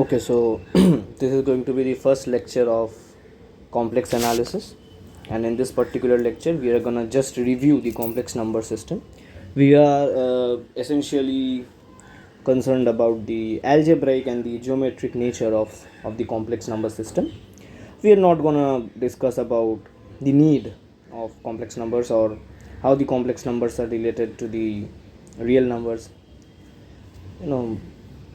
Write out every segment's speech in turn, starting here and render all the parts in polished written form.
Okay, so this is going to be the first lecture of complex analysis, and in this particular lecture, we are gonna just review the complex number system. We are essentially concerned about the algebraic and the geometric nature of the complex number system. We are not gonna discuss about the need of complex numbers or how the complex numbers are related to the real numbers. You know,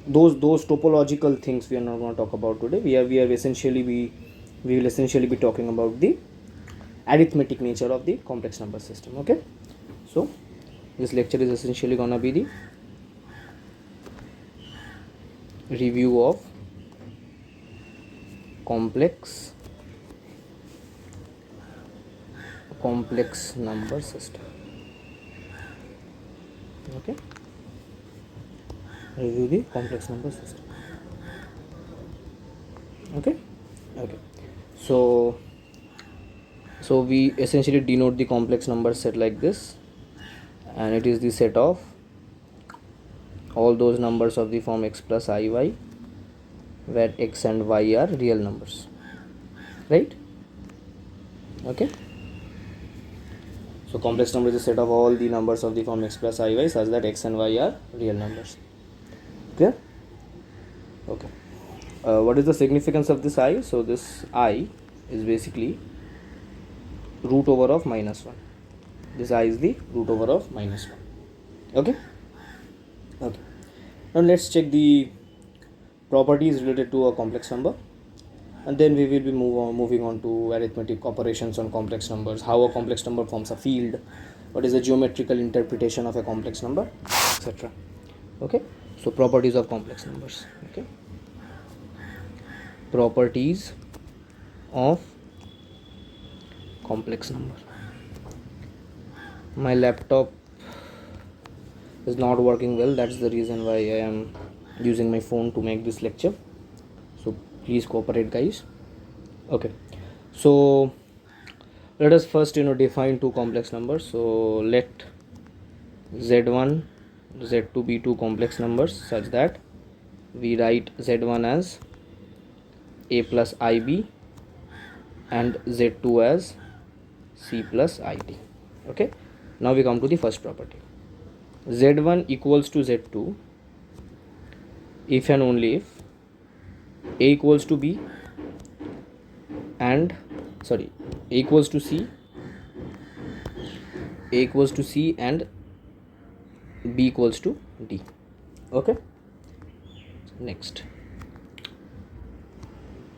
those topological things we are not going to talk about today. We will essentially be talking about the arithmetic nature of the complex number system. Okay, so this lecture is essentially going to be the review of complex number system. Okay, review the complex number system. Okay, so we essentially denote the complex number set like this, and it is the set of all those numbers of the form x plus iy, where x and y are real numbers, right? Okay, so complex number is a set of all the numbers of the form x plus iy such that x and y are real numbers. Clear? Okay. What is the significance of this I? So this I is basically root over of -1. This I is the root over of -1. Okay. Okay. Now let's check the properties related to a complex number, and then we will be moving on to arithmetic operations on complex numbers, how a complex number forms a field, what is the geometrical interpretation of a complex number, etc. Okay, so properties of complex numbers. Okay, properties of complex number. My laptop is not working well, that's the reason why I am using my phone to make this lecture, so please cooperate, guys. Okay, so let us first define two complex numbers. So let z1 z2 be two complex numbers such that we write z1 as a plus ib and z2 as c plus it. Okay, now we come to the first property. Z1 equals to Z2 if and only if a equals to b and a equals to c, and b equals to d. Okay, next,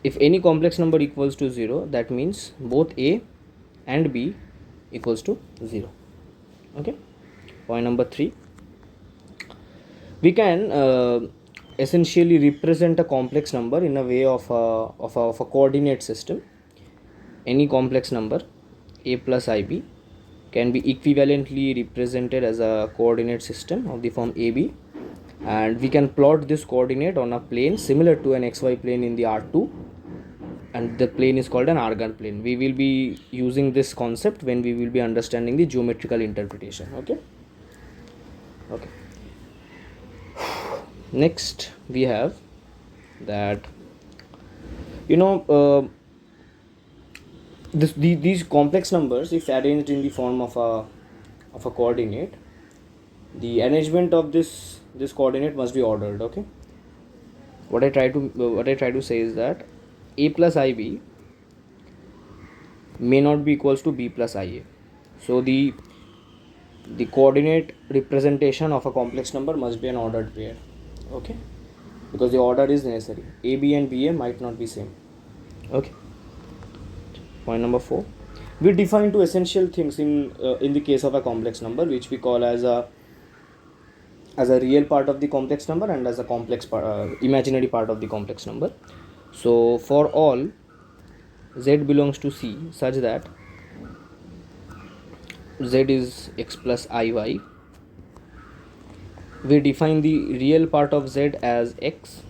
if any complex number equals to 0, that means both a and b equals to 0. Okay, point number 3, we can essentially represent a complex number in a way of a coordinate system. Any complex number a plus ib can be equivalently represented as a coordinate system of the form ab, and we can plot this coordinate on a plane similar to an xy plane in the R2, and the plane is called an Argand plane. We will be using this concept when we will be understanding the geometrical interpretation. Okay, next we have that these complex numbers, if arranged in the form of a coordinate, the arrangement of this coordinate must be ordered. Okay, what I try to say is that a plus ib may not be equals to b plus ia, so the coordinate representation of a complex number must be an ordered pair. Okay, because the order is necessary. ab and ba might not be same. Okay, point number 4, we define two essential things in the case of a complex number, which we call as a real part of the complex number and as a complex imaginary part of the complex number. So for all z belongs to c such that z is x plus iy, we define the real part of z as x,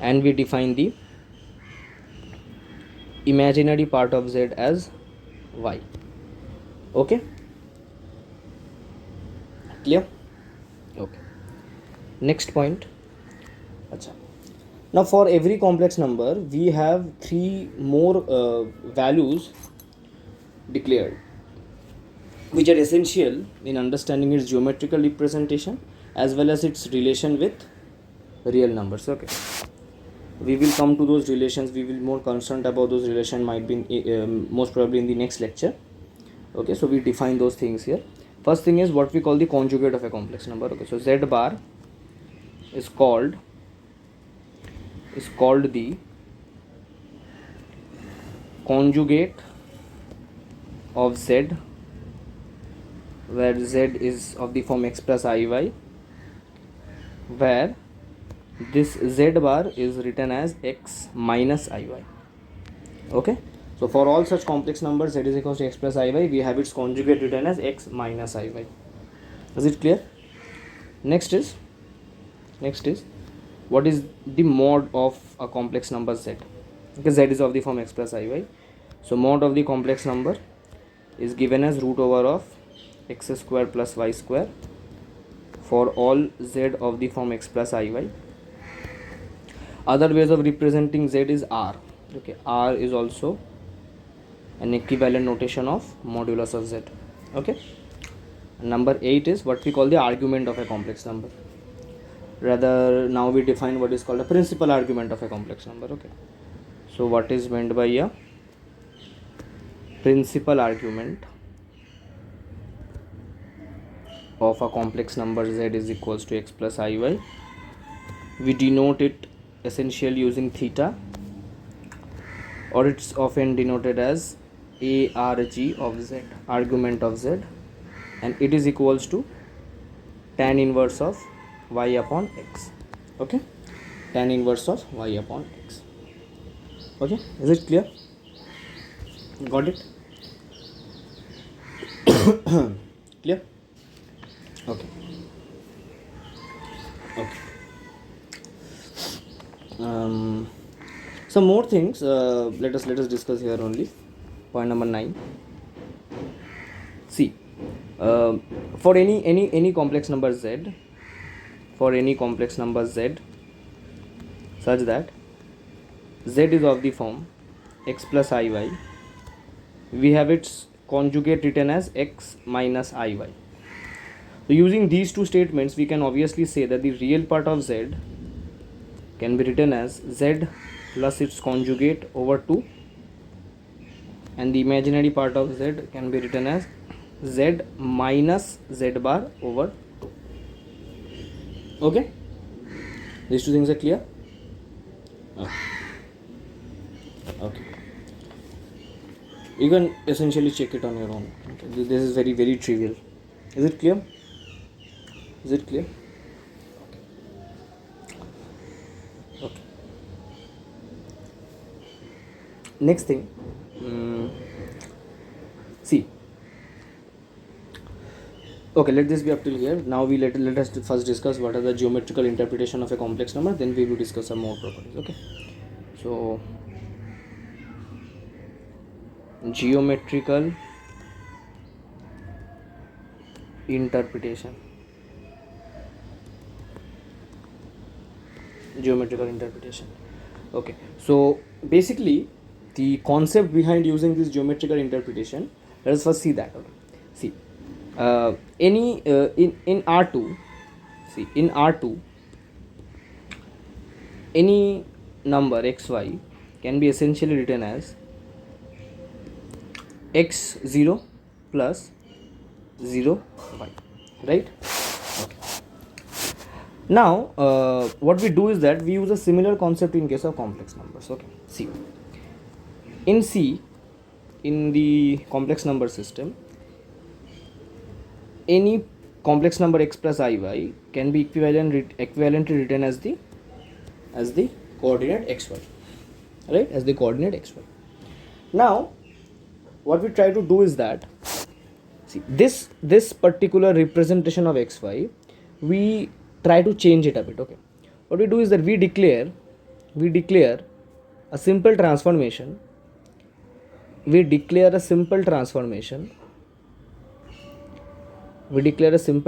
and we define the imaginary part of z as y. Okay, clear? Okay, next point. Achha. Now for every complex number we have three more values declared, which are essential in understanding its geometrical representation as well as its relation with real numbers. Okay, we will come to those relations. We will be more concerned about those relations, might be most probably in the next lecture. Okay, so we define those things here. First thing is what we call the conjugate of a complex number. Okay, so z bar is called the conjugate of z, where z is of the form x plus iy, where this z bar is written as x minus iy. Okay, so for all such complex numbers z is equals to x plus iy, we have its conjugate written as x minus iy. Is it clear? Next is what is the mod of a complex number z? Because z is of the form x plus iy, so mod of the complex number is given as root over of x square plus y square for all z of the form x plus iy. Other ways of representing z is r. Okay, r is also an equivalent notation of modulus of z. Okay, number 8 is what we call the argument of a complex number. Rather, now we define what is called a principal argument of a complex number. Okay, so what is meant by a principal argument of a complex number z is equals to x plus iy? We denote it essentially using theta, or it's often denoted as arg of z, argument of z, and it is equals to tan inverse of y upon x. Okay, tan inverse of y upon x. Okay, is it clear? Got it? Clear? Okay. Some more things, let us discuss here only. Point number 9. See, for any complex number z, such that z is of the form x plus iy, we have its conjugate written as x minus iy. So using these two statements, we can obviously say that the real part of z can be written as z plus its conjugate over 2, and the imaginary part of z can be written as z minus z bar over 2. Okay, these two things are clear? Okay, you can essentially check it on your own. Okay, this is very, very trivial. Is it clear? Okay. Next thing, see. Okay, let this be up till here. Now let us first discuss what are the geometrical interpretation of a complex number. Then we will discuss some more properties. Okay, so geometrical interpretation. Okay, so basically the concept behind using this geometrical interpretation, let us first see that. Okay, see, in R2, see, in R2 any number xy can be essentially written as x0 plus 0y, right? Okay. Now what we do is that we use a similar concept in case of complex numbers. Okay, see, in the complex number system, any complex number x plus iy can be equivalently written as the coordinate xy, right? As the coordinate xy. Now what we try to do is that, see, this particular representation of xy, we try to change it a bit. Okay, what we do is that we declare a simple transformation. We declare a simple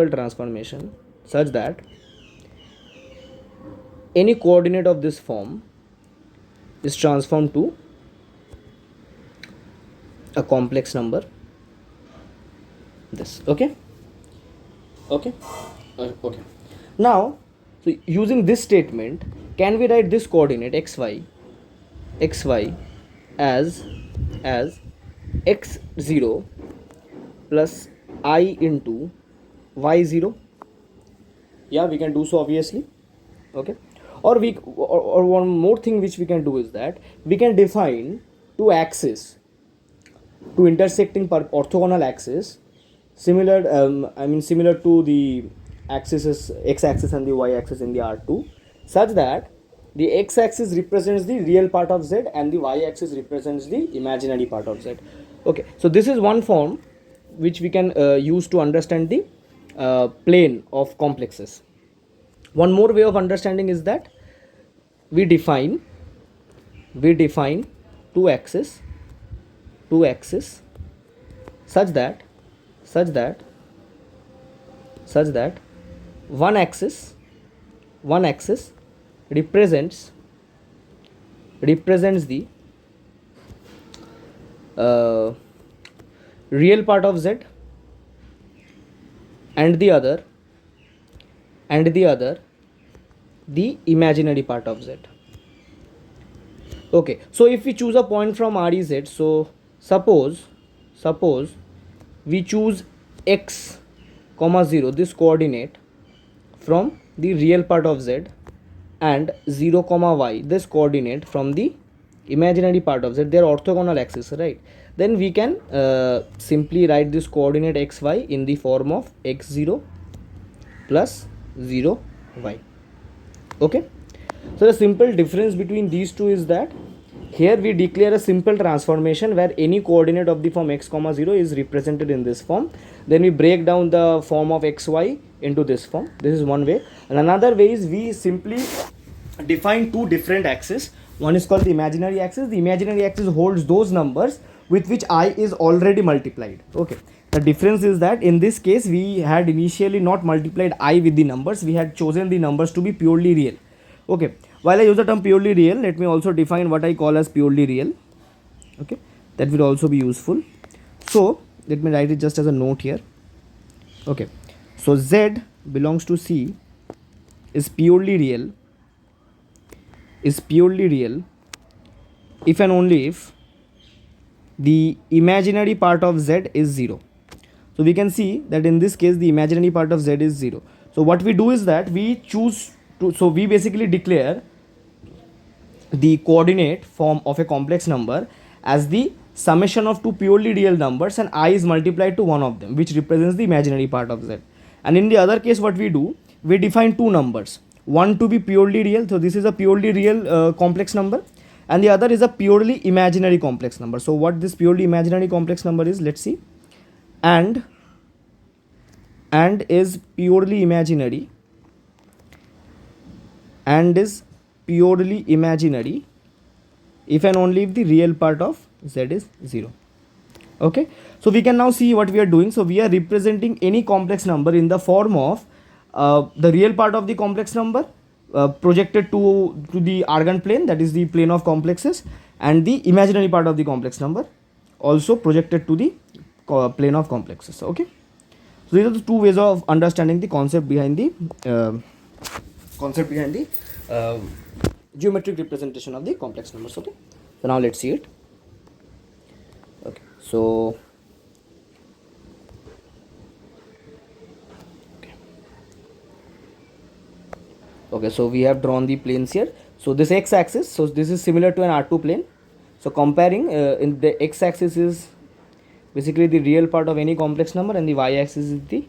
transformation such that any coordinate of this form is transformed to a complex number, this. Okay. Okay. Okay. Now, so using this statement, can we write this coordinate xy as x0 plus I into y0? Yeah, we can do so, obviously. Okay. Or one more thing which we can do is that we can define two axes, two intersecting orthogonal axes, similar similar to the axes, x-axis and the y-axis in the R2, such that the x-axis represents the real part of z and the y-axis represents the imaginary part of z. Okay, so this is one form which we can use to understand the plane of complexes. One more way of understanding is that we define two axes such that one axis represents the real part of z and the other the imaginary part of z. Okay, so if we choose a point from REZ, so suppose we choose x comma 0, this coordinate, from the real part of z, and 0 comma y, this coordinate, from the imaginary part of z. They are orthogonal axes, right? Then we can simply write this coordinate xy in the form of x0 plus 0 y. Okay, so the simple difference between these two is that here we declare a simple transformation where any coordinate of the form x comma 0 is represented in this form. Then we break down the form of xy into this form. This is one way. And another way is we simply define two different axes. One is called the imaginary axis. The imaginary axis holds those numbers with which I is already multiplied. Okay. The difference is that in this case we had initially not multiplied I with the numbers. We had chosen the numbers to be purely real. Okay. While I use the term purely real, let me also define what I call as purely real. Okay. That will also be useful. So let me write it just as a note here. Okay. So Z belongs to C is purely real if and only if the imaginary part of Z is 0. So we can see that in this case the imaginary part of Z is 0. So what we do is that we choose to, so we basically declare the coordinate form of a complex number as the summation of two purely real numbers, and I is multiplied to one of them, which represents the imaginary part of Z. And in the other case, what we do, we define two numbers, one to be purely real, so this is a purely real complex number, and the other is a purely imaginary complex number. So what this purely imaginary complex number is, let's see. And is purely imaginary, if and only if the real part of Z is 0. Okay, so we can now see what we are doing. So we are representing any complex number in the form of the real part of the complex number projected to the Argand plane, that is the plane of complexes, and the imaginary part of the complex number also projected to the plane of complexes. Okay, so these are the two ways of understanding the concept behind the geometric representation of the complex numbers. Okay, so now let's see it. Okay, so okay, so we have drawn the planes here. So this x-axis, so this is similar to an R2 plane. So comparing, in the x-axis is basically the real part of any complex number, and the y-axis is the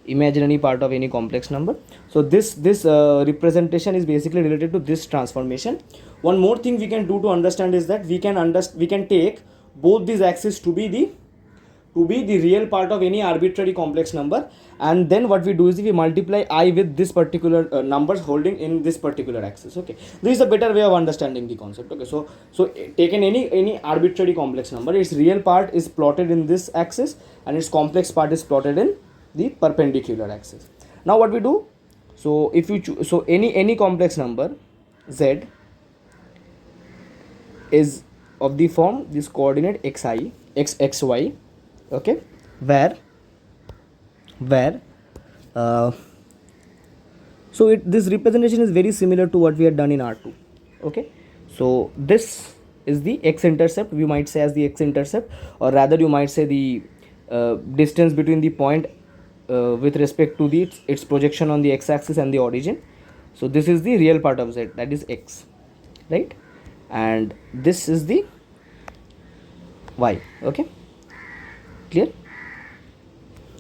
imaginary part of any complex number. So this representation is basically related to this transformation. One more thing we can do to understand is that we can take both these axes to be the real part of any arbitrary complex number, and then what we do is we multiply I with this particular numbers holding in this particular axis. Okay, this is a better way of understanding the concept. Okay, so taken any arbitrary complex number, its real part is plotted in this axis and its complex part is plotted in the perpendicular axis. Now what we do, so if you so any complex number, z is of the form this coordinate xi xy, okay, where uh, so this representation is very similar to what we had done in R2, okay. So this is the x-intercept, we might say as the x-intercept, or rather you might say the distance between the point with respect to its projection on the x-axis and the origin. So this is the real part of z, that is x, right, and this is the y, okay, clear?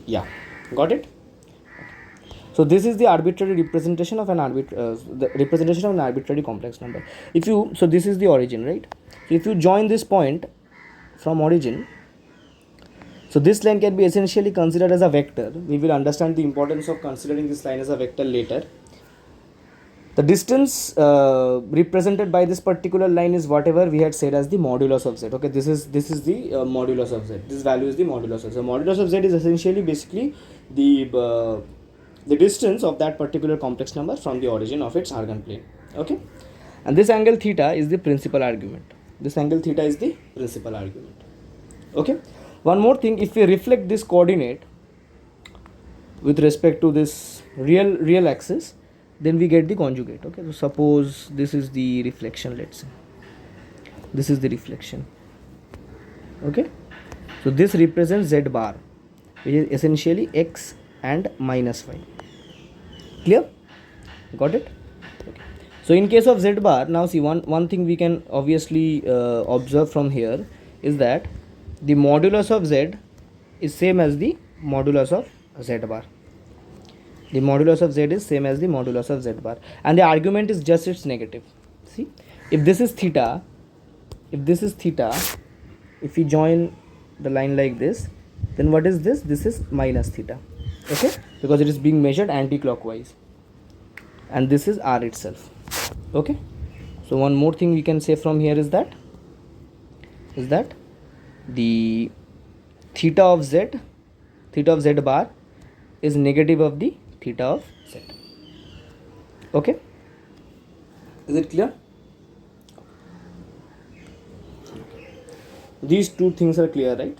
Yeah, got it. So this is the arbitrary representation of an the representation of an arbitrary complex number. If you, so this is the origin, right? So if you join this point from origin, so this line can be essentially considered as a vector. We will understand the importance of considering this line as a vector later. The distance represented by this particular line is whatever we had said as the modulus of z. Okay, this is the modulus of z. This value is the modulus of z. Modulus of z is essentially basically the distance of that particular complex number from the origin of its Argand plane, okay, and this angle theta is the principal argument. This angle theta is the principal argument, okay. One more thing, if we reflect this coordinate with respect to this real axis, then we get the conjugate, okay. So suppose this is the reflection, let's say this is the reflection, okay. So this represents z bar, which is essentially x and minus y. Clear? Got it? Okay. So in case of z bar, now see one thing we can obviously observe from here is that the modulus of z is same as the modulus of z bar. The modulus of z is same as the modulus of z bar, and the argument is just its negative. See, if this is theta, if we join the line like this, then what is this? This is minus theta, okay, because it is being measured anti-clockwise, and this is r itself, okay. So one more thing we can say from here is that the theta of z bar is negative of the theta of z, okay. Is it clear? These two things are clear, right?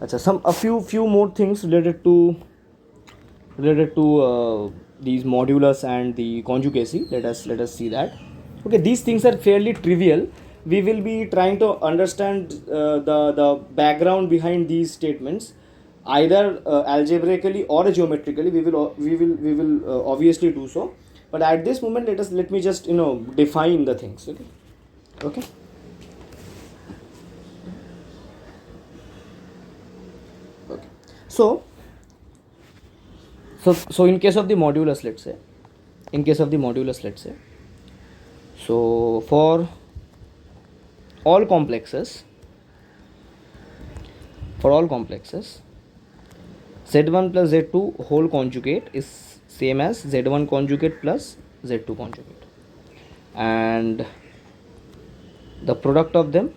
Achha, a few more things related to these modulus and the conjugacy. Let us see that. Okay, these things are fairly trivial. We will be trying to understand the background behind these statements, either algebraically or geometrically. We will obviously do so. But at this moment, let me just define the things. Okay. Okay. Okay. So in case of the modulus, let's say, so for all complexes, z1 plus z2 whole conjugate is same as z1 conjugate plus z2 conjugate, and the product of them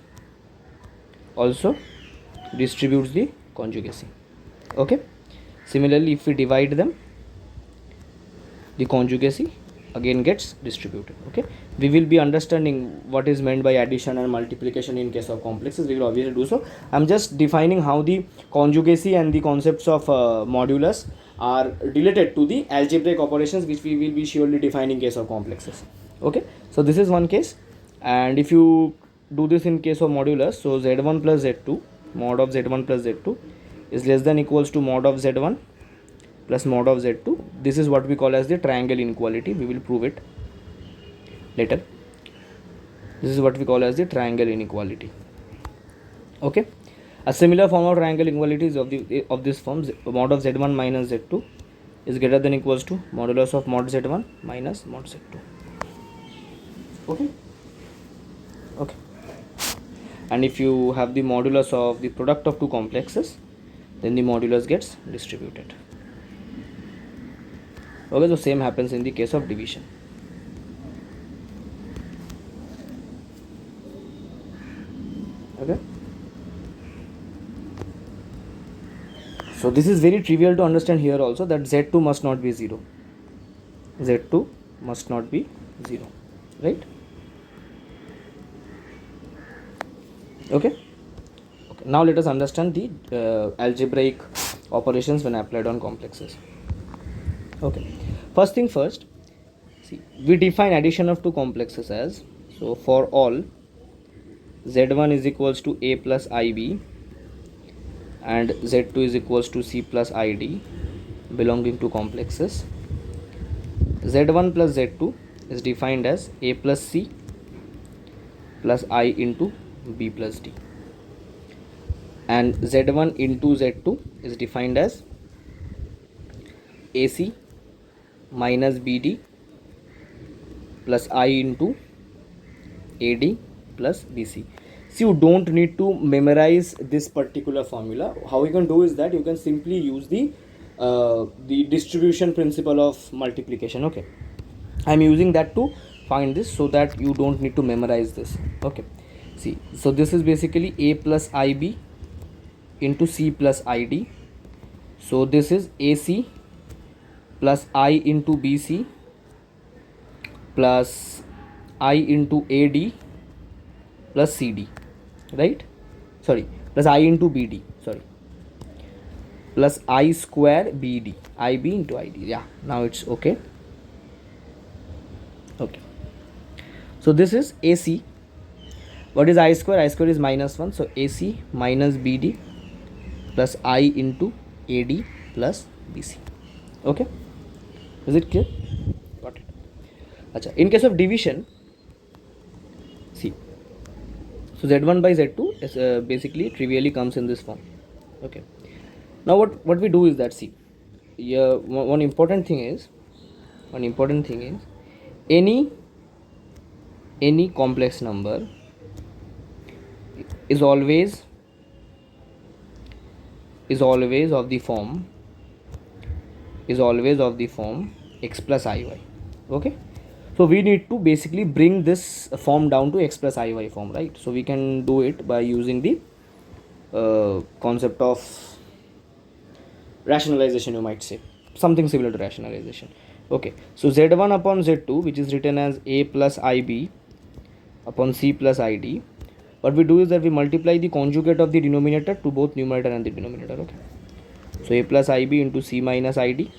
also distributes the conjugacy, okay. Similarly, if we divide them, the conjugacy again gets distributed, okay. We will be understanding what is meant by addition and multiplication in case of complexes. We will obviously do so. I'm just defining how the conjugacy and the concepts of modulus are related to the algebraic operations, which we will be surely defining in case of complexes, okay. So this is one case, and if you do this in case of modulus, so z1 plus z2, mod of z1 plus z2 is less than equals to mod of z1 plus mod of z2. This is what we call as the triangle inequality. We will prove it later. This is what we call as the triangle inequality, okay. A similar form of triangle inequality is of this form: mod of z1 minus z2 is greater than equals to modulus of mod z1 minus mod z2, okay. Okay. And if you have the modulus of the product of two complexes, then the modulus gets distributed, okay. So same happens in the case of division, okay. So this is very trivial to understand here also, that z2 must not be 0. Z2 must not be 0, right? Okay. Okay, now let us understand the algebraic operations when applied on complexes. Okay, first thing first, see, we define addition of two complexes as, so for all z1 is equals to a plus ib and z2 is equals to c plus id belonging to complexes, z1 plus z2 is defined as a plus c plus I into b plus d, and z1 into z2 is defined as ac minus bd plus I into AD plus BC. See, you don't need to memorize this particular formula. How you can do is that you can simply use the distribution principle of multiplication. Okay, I'm using that to find this so that you don't need to memorize this. Okay, see, so this is basically A plus IB into C plus ID. So this is AC plus I into BC plus I into AD plus CD, right? Sorry, plus I into BD, sorry, plus I square BD, IB into ID. Yeah, now it's okay. Okay, so this is AC. What is I square? I square is minus 1. So AC minus BD plus I into AD plus BC. Okay, is it clear? Got it. Achha, in case of division, see, so z1 by z2 is basically trivially comes in this form. Okay, now what we do is that, see, yeah, one important thing is any complex number is always of the form x plus iy. Okay, so we need to basically bring this form down to x plus iy form, right? So we can do it by using the concept of rationalization, you might say, something similar to rationalization. Okay, so z1 upon z2, which is written as a plus ib upon c plus id, what we do is that we multiply the conjugate of the denominator to both numerator and the denominator. Okay, so a plus ib into c minus id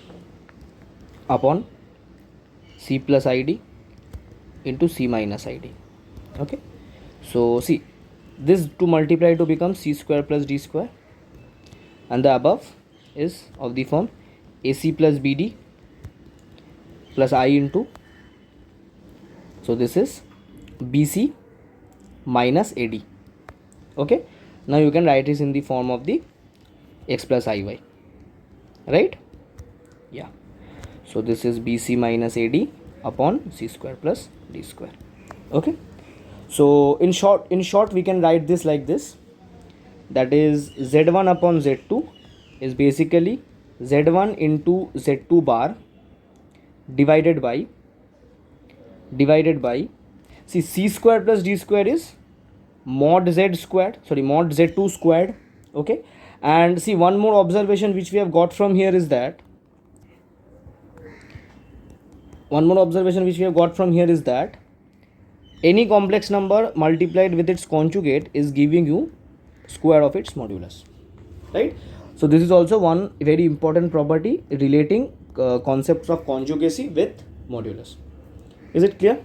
upon c plus id into c minus id. Okay, so see, this to multiply to become c square plus d square, and the above is of the form ac plus bd plus I into, so this is BC minus AD. Okay, now you can write this in the form of the x plus iy, right? Yeah, so this is BC minus AD upon c square plus d square. Okay, so in short we can write this like this, that is z1 upon z2 is basically z1 into z2 bar divided by see, c square plus d square is mod z squared, sorry, mod z2 squared. Okay, and see, one more observation which we have got from here is that any complex number multiplied with its conjugate is giving you square of its modulus, right? So this is also one very important property relating concepts of conjugacy with modulus. Is it clear?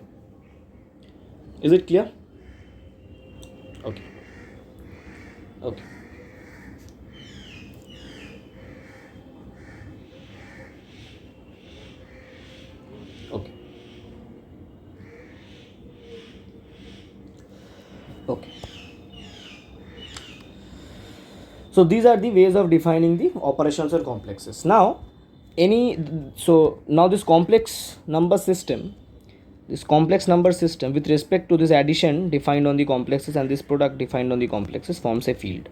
Okay, okay, okay, okay. So these are the ways of defining the operations or complexes. Now now this complex number system with respect to this addition defined on the complexes and this product defined on the complexes forms a field.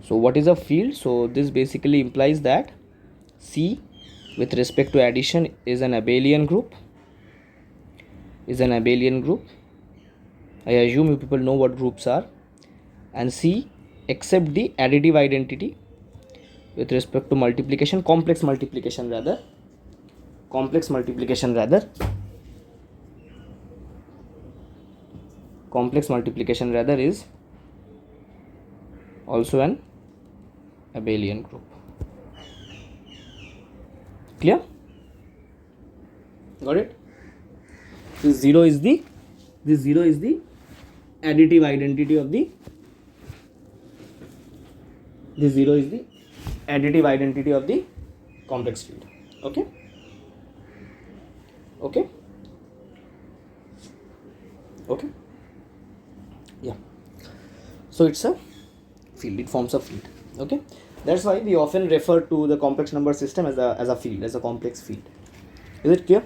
So what is a field? So this basically implies that C with respect to addition is an abelian group. I assume you people know what groups are. And C, except the additive identity with respect to multiplication, complex multiplication rather, complex multiplication rather is also an abelian group. Clear? Got it? This zero is the additive identity of the complex field. Okay? Yeah. So it's a field, it forms a field. Okay, that's why we often refer to the complex number system as a field, as a complex field. Is it clear?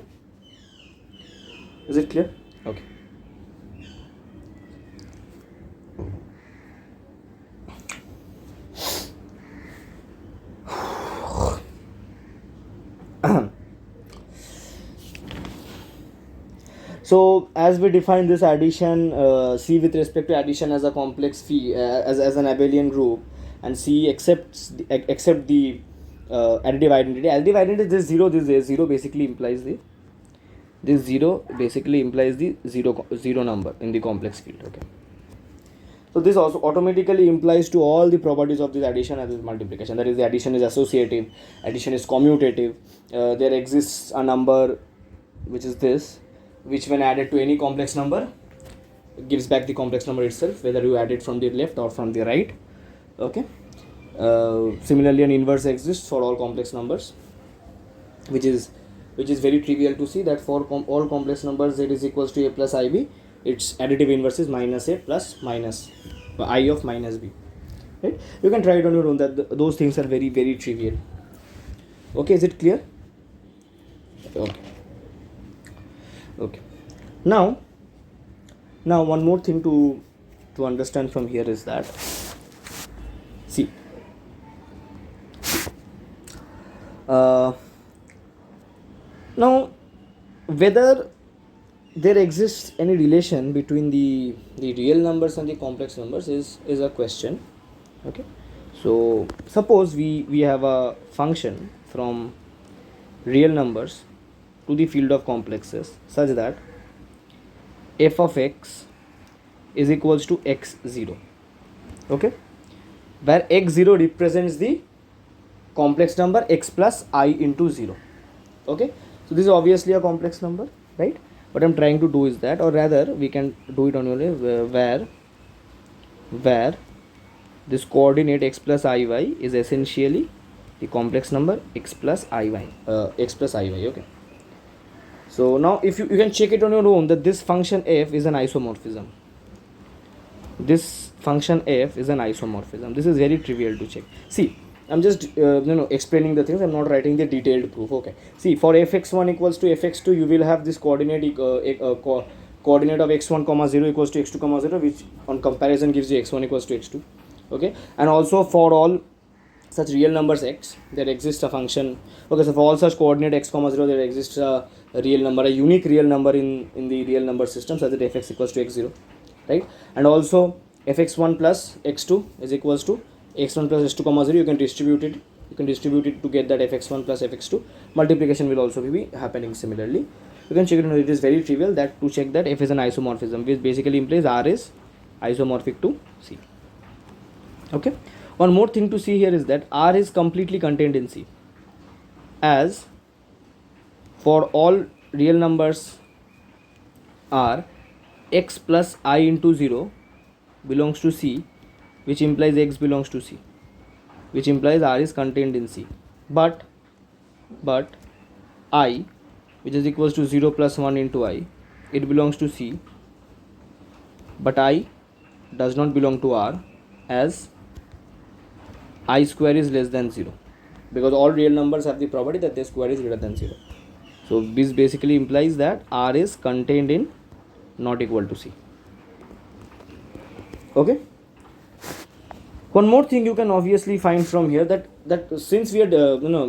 Okay. So as we define this addition, C with respect to addition as a complex as an abelian group, and C accepts the additive identity. Additive identity, this zero basically implies the zero number in the complex field. Okay. So this also automatically implies to all the properties of this addition and this multiplication. That is, the addition is associative, addition is commutative. There exists a number which is this, which when added to any complex number gives back the complex number itself, whether you add it from the left or from the right. Okay. Similarly, an inverse exists for all complex numbers, which is very trivial to see, that for all complex numbers z is equals to a plus ib, its additive inverse is minus a plus minus I of minus b. Right? You can try it on your own, that those things are very, very trivial. Okay, is it clear? Okay. Now one more thing to understand from here is that, see, now whether there exists any relation between the real numbers and the complex numbers is a question. Okay, so suppose we have a function from real numbers to the field of complexes such that f of x is equals to x0. Okay, where x0 represents the complex number x plus I into 0. Okay, so this is obviously a complex number, right? What I'm trying to do is that, or rather we can do it on your way, where this coordinate x plus iy is essentially the complex number x plus iy. Okay, so now if you can check it on your own, that this function f is an isomorphism. This is very trivial to check. See, I'm just explaining the things. I'm not writing the detailed proof. Okay, see, for fx1 equals to fx2, you will have this coordinate coordinate of x1 comma 0 equals to x2 comma 0, which on comparison gives you x1 equals to x2. Okay, and also for all such real numbers x, there exists a function. Okay, so for all such coordinate x comma 0, there exists a real number, a unique real number in the real number system, such that fx equals to x0, right? And also fx1 plus x2 is equals to x1 plus x2 comma 0. You can distribute it to get that fx1 plus fx2. Multiplication will also be happening similarly. You can check it. It is very trivial that to check that f is an isomorphism, which basically implies R is isomorphic to C. Okay, one more thing to see here is that R is completely contained in C, as for all real numbers R, x plus I into 0 belongs to C, which implies x belongs to C, which implies R is contained in C. But I, which is equals to 0 plus 1 into I, it belongs to C, but I does not belong to R, as I square is less than 0, because all real numbers have the property that their square is greater than 0. So this basically implies that R is contained in not equal to C. Okay. One more thing you can obviously find from here, that since we are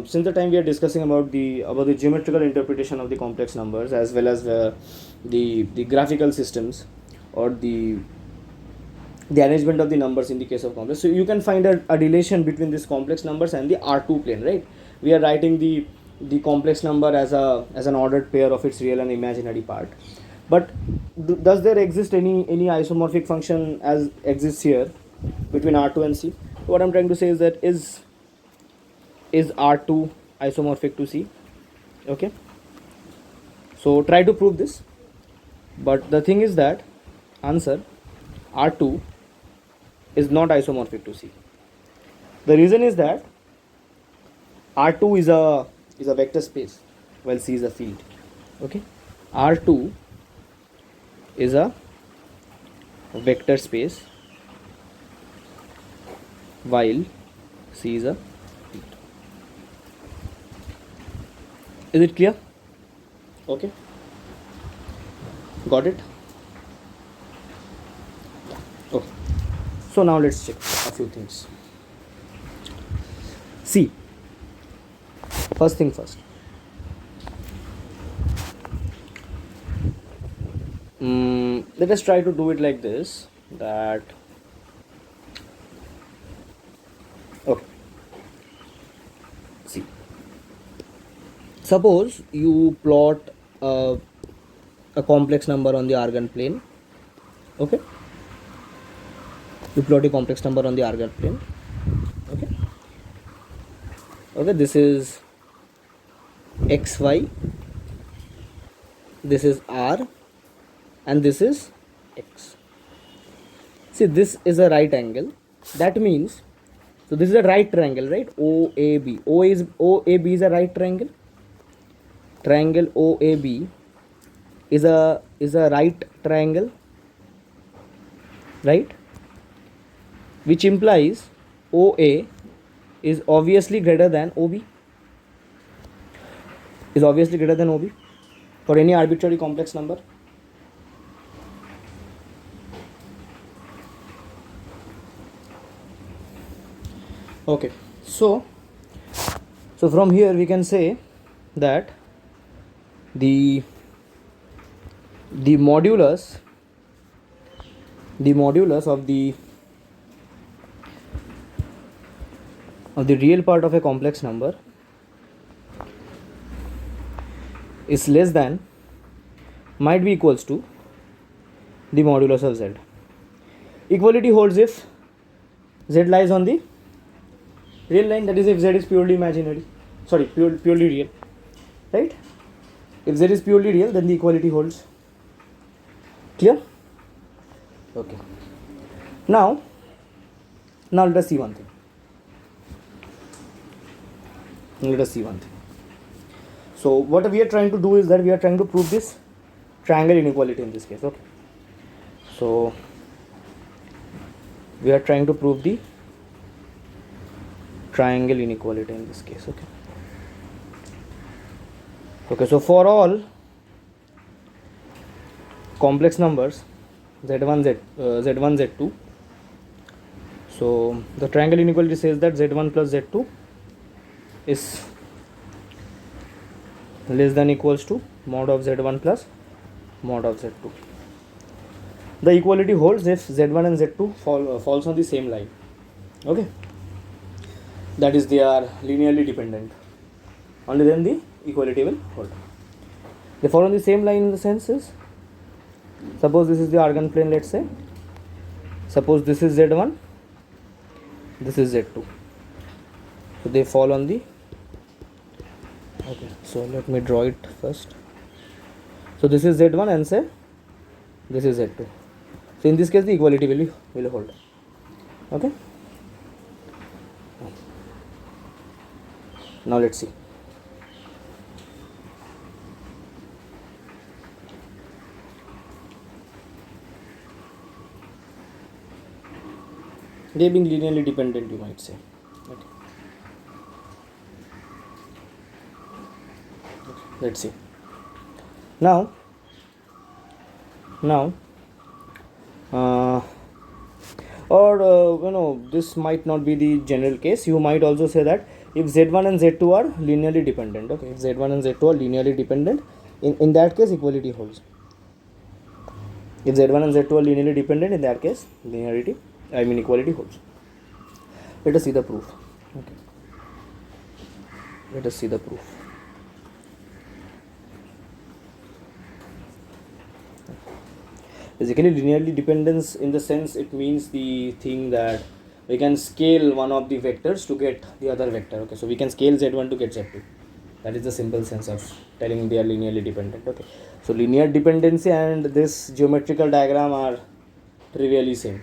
since the time we are discussing about the geometrical interpretation of the complex numbers, as well as the graphical systems, or the arrangement of the numbers in the case of complex, so you can find a relation between these complex numbers and the R2 plane, right? We are writing the the complex number as an ordered pair of its real and imaginary part. But does there exist any isomorphic function as exists here between R2 and C? What I'm trying to say is that is R2 isomorphic to C? Okay, so try to prove this. But the thing is that answer R2 is not isomorphic to C. The reason is that R2 is a vector space while C is a field. Okay, R2 is a vector space while C is a field. Is it clear? Okay, got it? Okay, so now let's check a few things. See, first thing first. Let us try to do it like this, that okay, see, suppose you plot a complex number on the Argand plane. Okay, you plot a complex number on the Argand plane. Okay, this is xy, this is r, and this is x. See, this is a right angle. That means, so this is a right triangle, right? OAB. OAB is a right triangle. Triangle OAB is a right triangle, right? Which implies OA is obviously greater than OB. Is obviously greater than OB for any arbitrary complex number. Okay, so from here we can say that the modulus of the real part of a complex number is less than, might be equals to, the modulus of z. Equality holds if z lies on the real line, that is if z is purely imaginary, sorry, purely real, right? If z is purely real, then the equality holds. Clear? Okay. Now let us see one thing. So what we are trying to do is that we are trying to prove this triangle inequality in this case. Okay, so we are trying to prove the triangle inequality in this case. Okay, so for all complex numbers z1 z2, so the triangle inequality says that z1 plus z2 is less than equals to mod of z1 plus mod of z2. The equality holds if z1 and z2 falls on the same line. Okay, that is, they are linearly dependent. Only then the equality will hold. They fall on the same line in the sense is, suppose this is the Argand plane, let's say. Suppose this is z1, this is z2. So they fall on the, okay, so let me draw it first. So this is z1 and say this is z2. So in this case the equality will hold. Okay, now let's see. They being linearly dependent, you might say. Okay. Let's see. Now this might not be the general case. You might also say that if z1 and z2 are linearly dependent, okay, if z1 and z2 are linearly dependent, in that case equality holds. If z1 and z2 are linearly dependent, in that case equality holds. Let us see the proof. Okay, let us see the proof. Basically, linearly dependence in the sense it means the thing that we can scale one of the vectors to get the other vector. Okay, so we can scale z1 to get z2. That is the simple sense of telling they are linearly dependent. Okay, so linear dependency and this geometrical diagram are trivially same.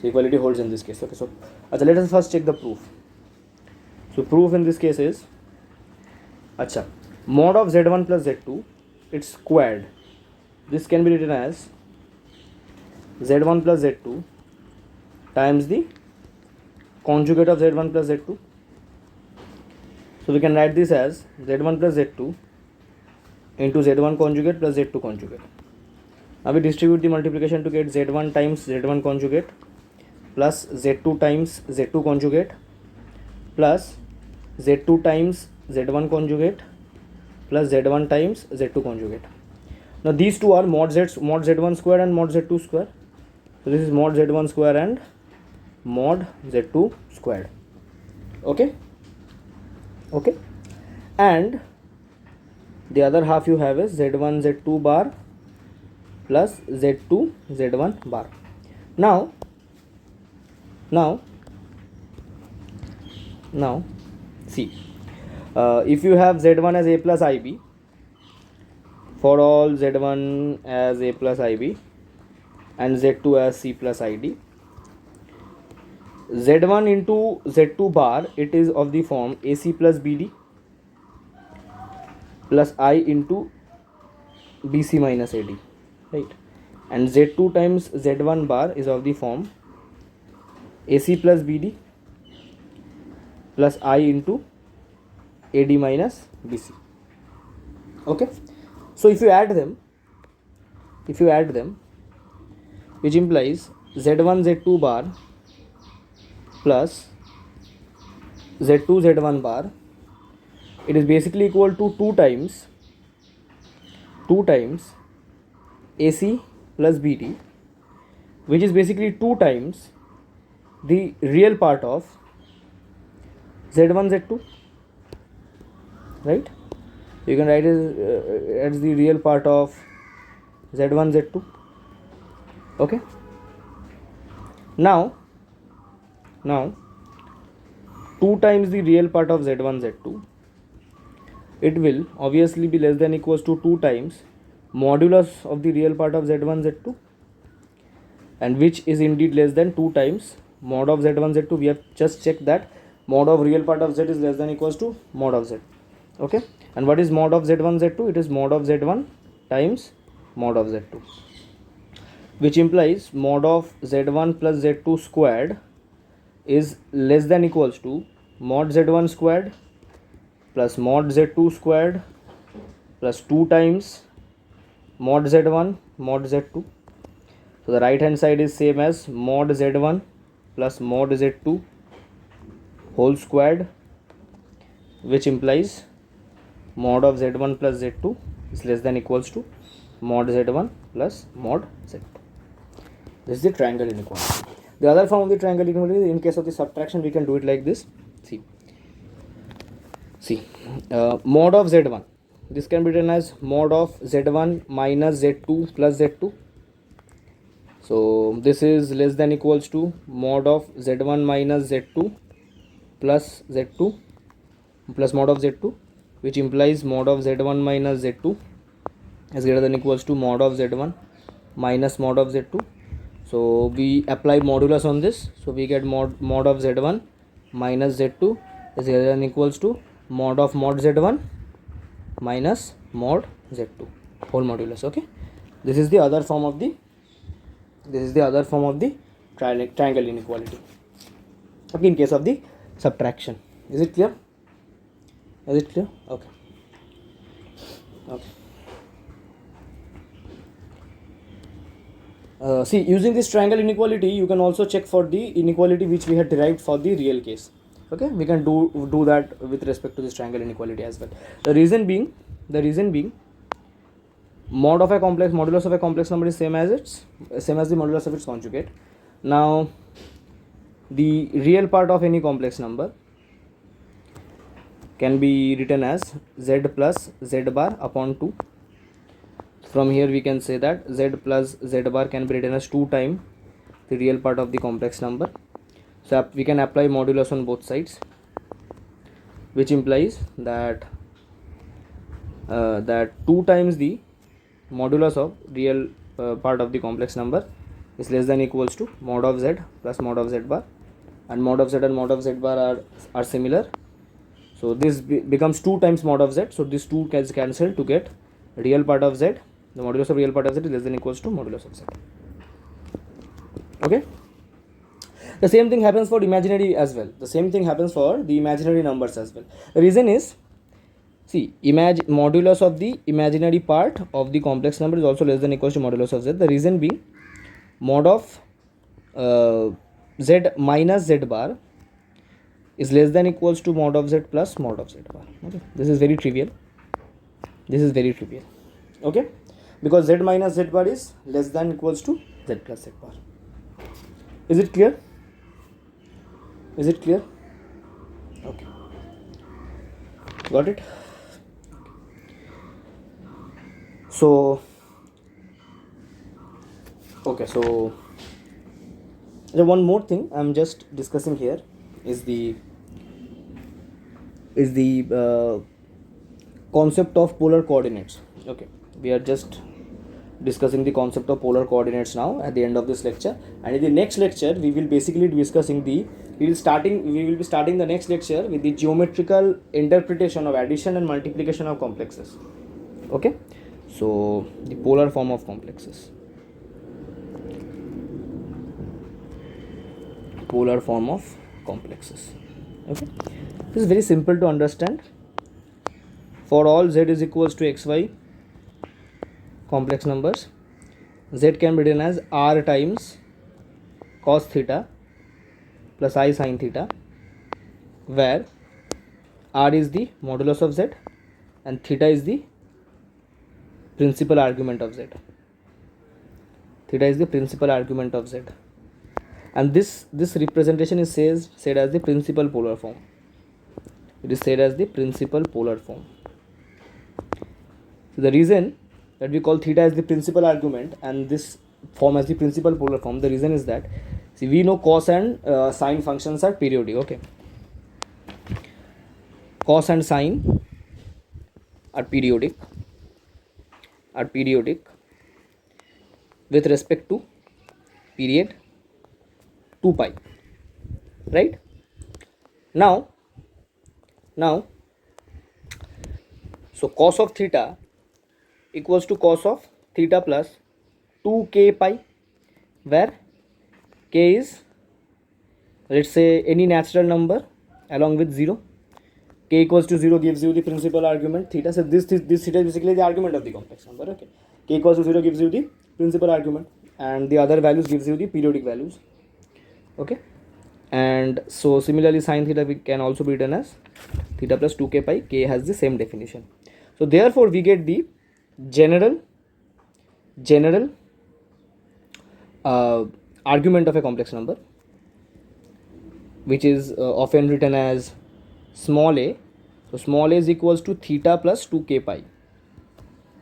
So equality holds in this case. Okay, so let us first check the proof. So proof in this case is mod of z1 plus z2, it's squared. This can be written as z1 plus z2 times the conjugate of z1 plus z2. So we can write this as z1 plus z2 into z1 conjugate plus z2 conjugate. Now we distribute the multiplication to get z1 times z1 conjugate plus z2 times z2 conjugate plus z2 times z1 conjugate plus z1 times z2 conjugate. Now these two are mod z1 square and mod z2 square. So this is mod z1 square and mod z2 squared. Okay, and the other half you have is z1 z2 bar plus z2 z1 bar. Now see, if you have z1 as a plus ib, for all z1 as a plus ib and z2 as c plus id, z1 into z2 bar, it is of the form ac plus bd plus I into bc minus ad, right? And z2 times z1 bar is of the form ac plus bd plus I into ad minus bc. Okay, so if you add them, which implies z1 z2 bar plus z2 z1 bar, it is basically equal to 2 times ac plus bd, which is basically 2 times the real part of z1 z2, right? You can write it as the real part of z1 z2. Okay, now 2 times the real part of z1 z2, it will obviously be less than equals to 2 times modulus of the real part of z1 z2, and which is indeed less than 2 times mod of z1 z2. We have just checked that mod of real part of z is less than equals to mod of z. Okay, and what is mod of z1 z2? It is mod of z1 times mod of z2, which implies mod of z1 plus z2 squared is less than equals to mod z1 squared plus mod z2 squared plus 2 times mod z1 mod z2. So the right hand side is same as mod z1 plus mod z2 whole squared, which implies mod of z1 plus z2 is less than equals to mod z1 plus mod z2. This is the triangle inequality. The other form of the triangle inequality, in case of the subtraction, we can do it like this. See, mod of z1, this can be written as mod of z1 minus z2 plus z2. So this is less than equals to mod of z1 minus z2 plus z2 plus mod of z2, which implies mod of z1 minus z2 is greater than equals to mod of z1 minus mod of z2. So we apply modulus on this, so we get mod of z1 minus z2 is greater than equals to mod of mod z1 minus mod z2 whole modulus. Okay, this is the other form of the triangle inequality. Okay, in case of the subtraction. Is it clear? Okay. See, using this triangle inequality, you can also check for the inequality which we had derived for the real case. Okay, we can do that with respect to this triangle inequality as well. The reason being modulus of a complex number is same as the modulus of its conjugate. Now the real part of any complex number can be written as z plus z bar upon 2. From here we can say that z plus z bar can be written as 2 times the real part of the complex number. So we can apply modulus on both sides, which implies that 2 times the modulus of real part of the complex number is less than equals to mod of z plus mod of z bar, and mod of z and mod of z bar are similar. So this becomes 2 times mod of z. So this 2 gets cancelled to get real part of z. The modulus of real part of z is less than equals to modulus of z. Okay. The same thing happens for imaginary as well. The same thing happens for the imaginary numbers as well. The reason is, see, modulus of the imaginary part of the complex number is also less than equals to modulus of z. The reason being, mod of z minus z bar is less than equals to mod of z plus mod of z bar. Okay, this is very trivial. This is very trivial. Okay, because z minus z bar is less than equals to z plus z bar. Is it clear? Is it clear? Okay, got it. So okay, so the one more thing I'm just discussing here is the concept of polar coordinates. Okay, we are just discussing the concept of polar coordinates now at the end of this lecture, and in the next lecture we will basically be discussing we will be starting the next lecture with the geometrical interpretation of addition and multiplication of complexes. Okay, so the polar form of complexes. Polar form of complexes. Okay, this is very simple to understand. For all z is equals to xy complex numbers, z can be written as r times cos theta plus I sin theta, where r is the modulus of z and theta is the principal argument of z. Theta is the principal argument of z, and this representation is said as the principal polar form. It is said as the principal polar form. So the reason that we call theta as the principal argument and this form as the principal polar form, the reason is that, see, we know cos and sine functions are periodic. Okay, cos and sine are periodic with respect to period 2 pi, right? Now so cos of theta equals to cos of theta plus 2k pi, where k is, let's say, any natural number along with 0. K equals to 0 gives you the principal argument theta. So this theta is basically the argument of the complex number. Okay, k equals to 0 gives you the principal argument, and the other values gives you the periodic values. Okay, and so similarly sin theta can also be written as theta plus 2k pi. K has the same definition. So therefore we get the general argument of a complex number, which is often written as small a. So small a is equals to theta plus 2k pi.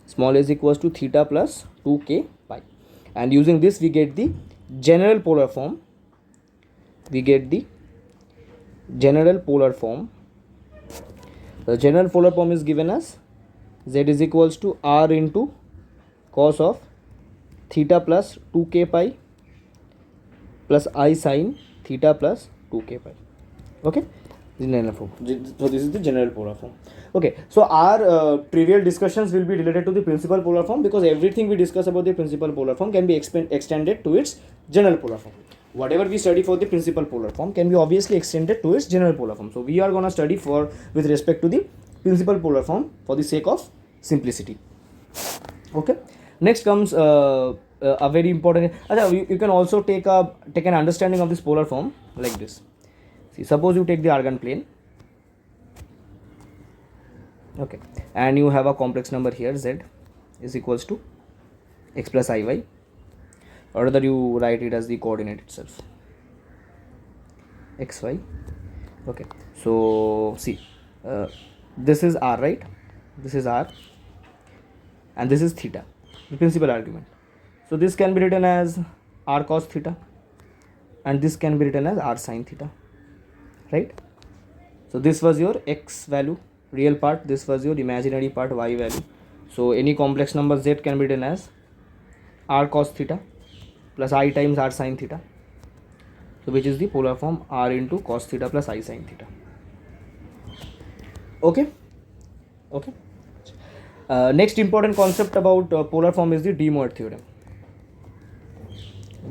Small a is equals to theta plus 2k pi, and using this we get the general polar form. The general polar form is given as z is equals to r into cos of theta plus 2k pi plus I sin theta plus 2k pi. Okay, so this is the general polar form. Okay, so our trivial discussions will be related to the principal polar form, because everything we discuss about the principal polar form can be extended to its general polar form. Whatever we study for the principal polar form can be obviously extended to its general polar form. So we are going to study with respect to the principal polar form for the sake of simplicity. Okay, next comes a very important, you can also take an understanding of this polar form like this. See, suppose you take the Argand plane. Okay, and you have a complex number here, z is equals to x plus iy, or rather you write it as the coordinate itself, xy. Okay, so see, this is r, right? This is r, and this is theta. the principal argument. So this can be written as r cos theta, and this can be written as r sin theta, right? So this was your x value, real part, this was your imaginary part, y value. So any complex number z can be written as r cos theta plus I times r sin theta, so which is the polar form r into cos theta plus I sin theta. Okay. Okay. Next important concept about polar form is the de Moivre theorem.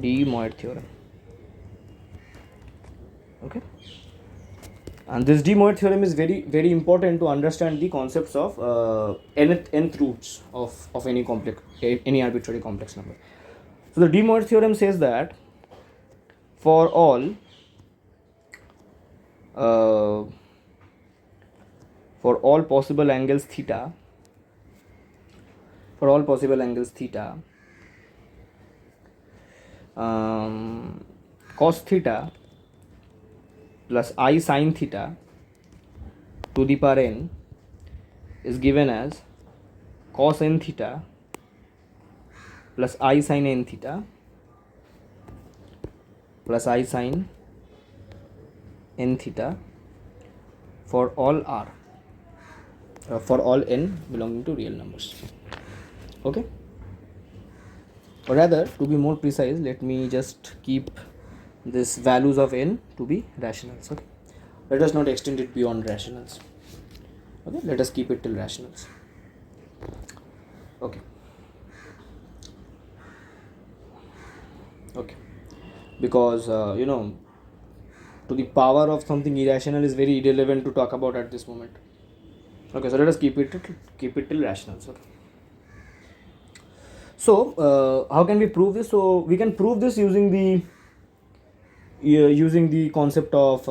De Moivre theorem. Okay. And this de Moivre theorem is very important to understand the concepts of nth roots of any arbitrary complex number. So the de Moivre theorem says that for all possible angles theta, cos theta plus I sin theta to the power n is given as cos n theta plus I sin n theta plus I sin n theta for all r, for all n belonging to real numbers. Okay. Or rather, to be more precise, let me just keep this values of n to be rationals. Okay. Let us not extend it beyond rationals. Okay. Let us keep it till rationals. Okay. Okay. Because to the power of something irrational is very irrelevant to talk about at this moment. Okay. So let us keep it till rationals. Okay. So how can we prove this? So we can prove this using the concept of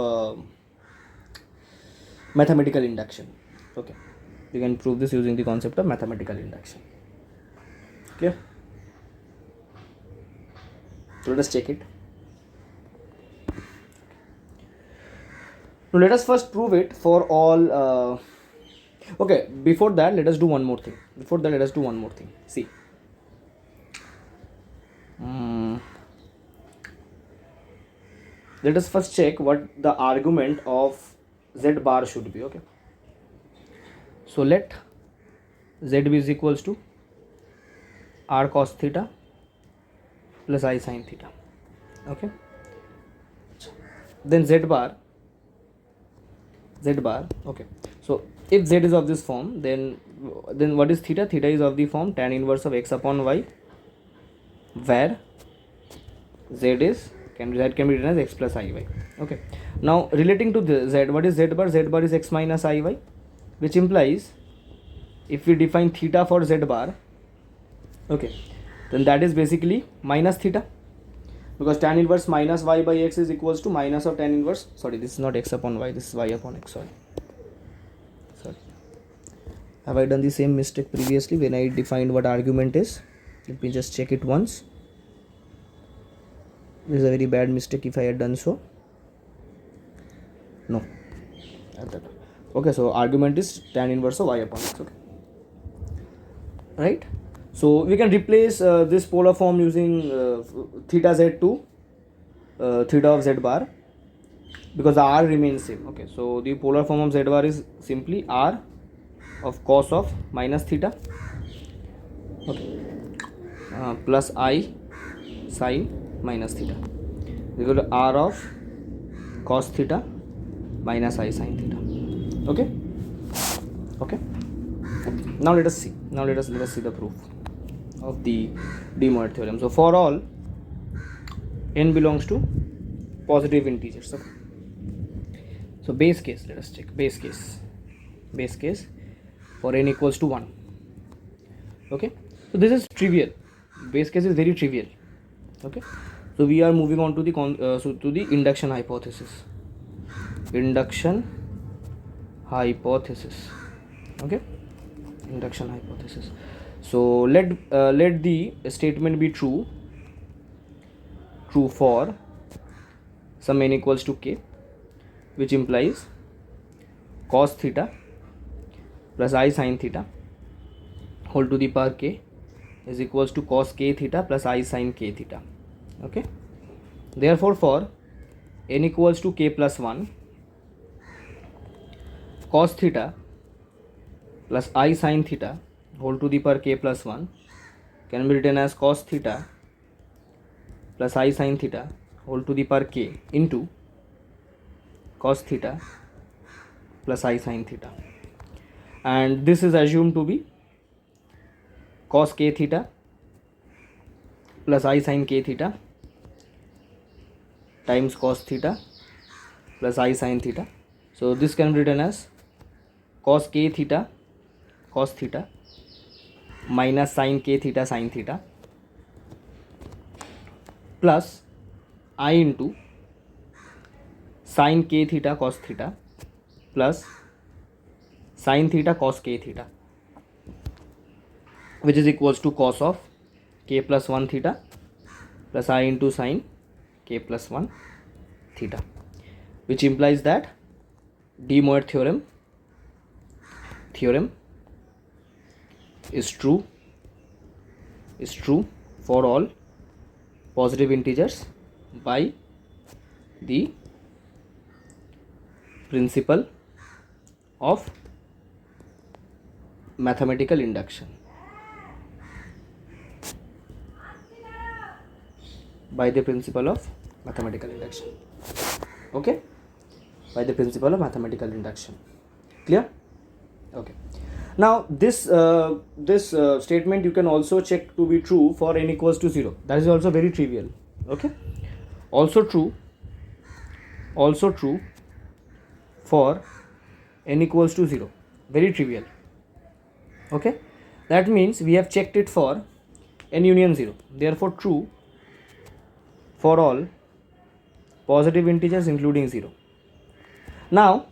mathematical induction. Okay, we can prove this using the concept of mathematical induction. Clear? So let us check it. Now let us first prove it for all. Okay, before that let us do one more thing. See. Let us first check what the argument of z bar should be. Okay. So let z be is equals to r cos theta plus I sin theta. Okay. Then z bar. Okay. So if z is of this form, then what is theta? Theta is of the form tan inverse of x upon y, where z can be written as x plus iy. Okay. Now relating to the z, what is z bar? Z bar is x minus iy, which implies if we define theta for z bar, okay, then that is basically minus theta, because tan inverse minus y by x is equals to minus of tan inverse. Sorry, this is not x upon y, this is y upon x. Sorry. Have I done the same mistake previously when I defined what argument is? Let me just check it once. This is a very bad mistake if I had done so. No. Okay, so argument is tan inverse of y upon x. Okay. Right? So we can replace this polar form using theta z to theta of z bar, because the r remains same. Okay, so the polar form of z bar is simply r of cos of minus theta, okay, plus I sin minus theta equal to r of cos theta minus I sin theta. Okay. Now let us see the proof of the de Moivre theorem. So for all n belongs to positive integers. Okay. So base case, let us check base case for n equals to 1. Okay. So this is trivial. Base case is very trivial. Okay. So we are moving on to the induction hypothesis. Okay. Induction hypothesis. So let the statement be true for some n equals to k, which implies cos theta plus I sin theta whole to the power k is equals to cos k theta plus I sin k theta. Okay, therefore for n equals to k plus 1, cos theta plus I sin theta whole to the power k plus 1 can be written as cos theta plus I sin theta whole to the power k into cos theta plus I sin theta, and this is assumed to be cos k theta plus I sin k theta times cos theta plus I sin theta. So this can be written as cos k theta cos theta minus sin k theta sin theta plus I into sin k theta cos theta plus sin theta cos k theta, which is equals to cos of k plus 1 theta plus I into sin k plus 1 theta, which implies that De Moivre theorem is true for all positive integers by the principle of mathematical induction. By the principle of mathematical induction. Okay, by the principle of mathematical induction. Clear? Okay. Now this statement you can also check to be true for n equals to 0. That is also very trivial. Okay, also true for n equals to 0. Very trivial. Okay, that means we have checked it for n union 0. Therefore true for all positive integers including 0. Now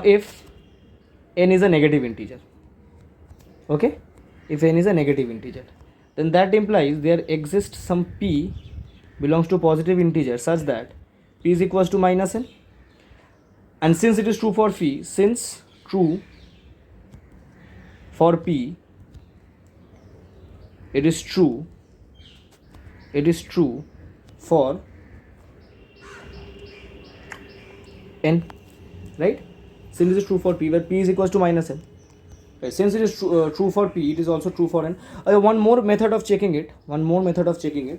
if n is a negative integer, okay, if n is a negative integer, then that implies there exists some p belongs to positive integer such that p is equals to minus n, and since it is true for phi, since true for p, it is true for n, right? Since it is true for p where p is equals to minus n, right? Since it is true for p, it is also true for n. One more method of checking it, I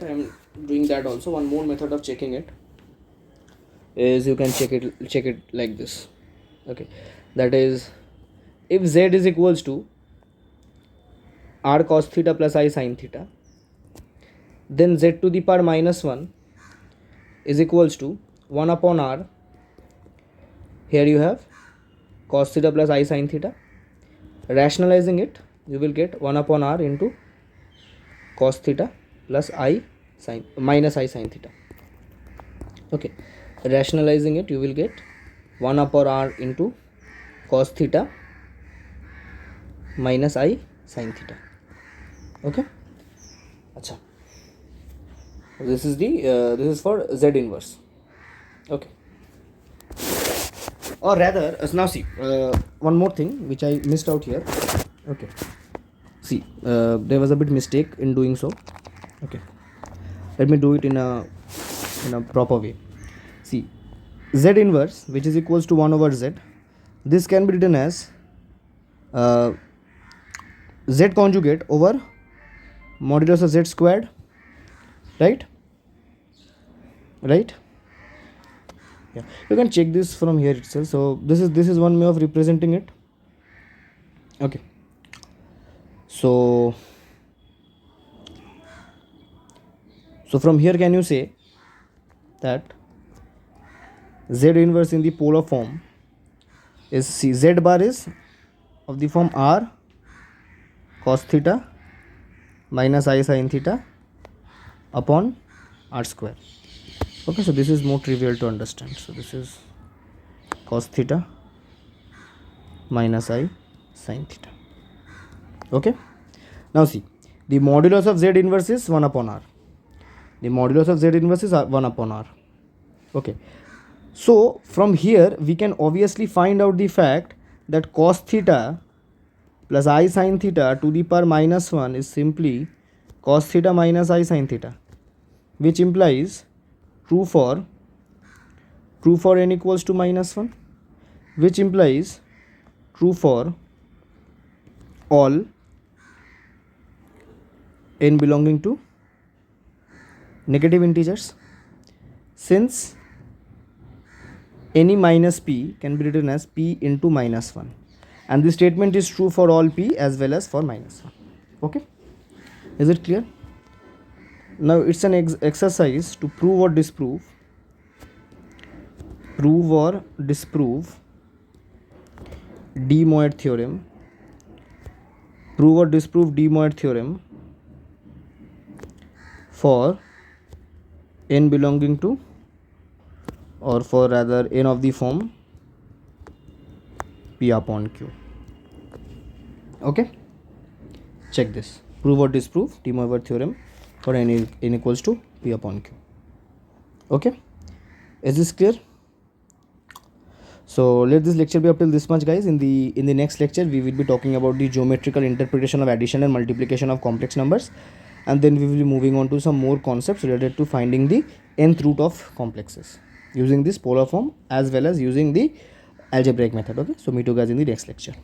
am doing that also. One more method of checking it is you can check it like this. Okay, that is, if z is equals to r cos theta plus I sin theta, then z to the power minus 1 is equals to 1 upon r. Here you have cos theta plus I sin theta. Rationalizing it, you will get 1 upon r into cos theta plus minus I sin theta. Okay, rationalizing it, you will get 1 upon r into cos theta minus I sin theta. Okay, acha. This is for z inverse. Okay, or rather, now see, one more thing which I missed out here. Okay, see, there was a bit mistake in doing so. Okay, let me do it in a proper way. See, z inverse, which is equals to 1 over z, this can be written as z conjugate over modulus of z squared, right? Yeah, you can check this from here itself. So this is one way of representing it. Okay, so from here can you say that z inverse in the polar form is, see, z bar is of the form r cos theta minus I sin theta upon r square. Okay, so this is more trivial to understand. So this is cos theta minus I sin theta. Okay, now see, the modulus of z inverse is 1 upon r. The modulus of z inverse is 1 upon r. Okay, so from here we can obviously find out the fact that cos theta plus I sin theta to the power minus 1 is simply cos theta minus I sin theta, which implies true for n equals to minus 1, which implies true for all n belonging to negative integers, since any minus p can be written as p into minus 1, and this statement is true for all p as well as for minus 1. Okay, is it clear? Now it's an exercise to prove or disprove de Moivre theorem. Prove or disprove de Moivre theorem for n belonging to, or for rather n of the form p upon q. Okay, check this. Prove or disprove de Moivre theorem for n equals to p upon q. Okay, is this clear? So let this lecture be up till this much, guys. In the next lecture we will be talking about the geometrical interpretation of addition and multiplication of complex numbers, and then we will be moving on to some more concepts related to finding the nth root of complexes using this polar form as well as using the algebraic method. Okay, so meet you guys in the next lecture.